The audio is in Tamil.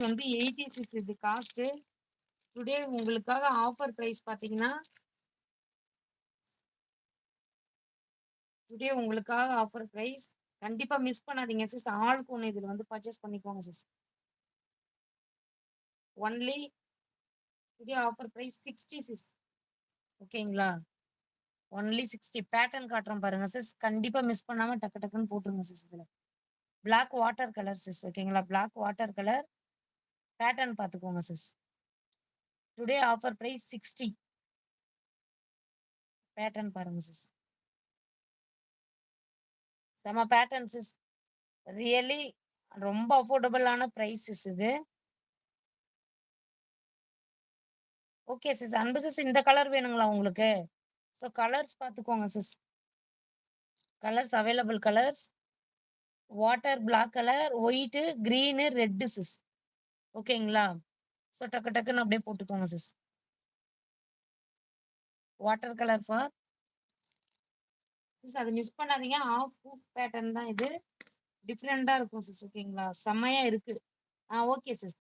வந்து 80 சிஸ் இது காஸ்ட்டு. டுடே உங்களுக்காக ஆஃபர் பிரைஸ் பார்த்தீங்கன்னா, டுடே உங்களுக்காக ஆஃபர் பிரைஸ். கண்டிப்பா மிஸ் பண்ணாதீங்க சிஸ். ஆளுக்கு ஒண்ணு இதுல வந்து பர்ச்சேஸ் பண்ணிக்கோங்க sis. Only today offer price 60 sis. ஓகேங்களா? ஒன்லி 60 பேட்டர்ன் காட்டுறேன் பாருங்க சிஸ். கண்டிப்பா மிஸ் பண்ணாம டக்கு டக்குன்னு போட்டுருங்க சிஸ் இதுல. Black water colour sis. ஓகேங்களா? பிளாக் வாட்டர் கலர் பேட்டர்ன் பார்த்துக்கோங்க sis. Today offer price 60 pattern பாருங்க சிஸ். செம பேட்டர்ன் சிஸ். ரியலி ரொம்ப அஃபோர்டபுளான பிரைஸ் சிஸ் இது. Okay sis. அன்பு சிஸ் இந்த கலர் வேணுங்களா உங்களுக்கு? ஸோ கலர்ஸ் பார்த்துக்கோங்க sis. Colours available colours. Water black colour, white, green, red sis. ஓகேங்களா? ஸோ டக்கு டக்குன்னு அப்படியே போட்டுக்கோங்க sis. Water colour for sis அத மிஸ் பண்ணாதீங்க. ஆஃப் ஹூப் பேட்டர்ன் தான் இது. டிஃபரெண்ட்டா இருக்கும் சிஸ். ஓகேங்களா? செம்மையா இருக்கு. Okay sis.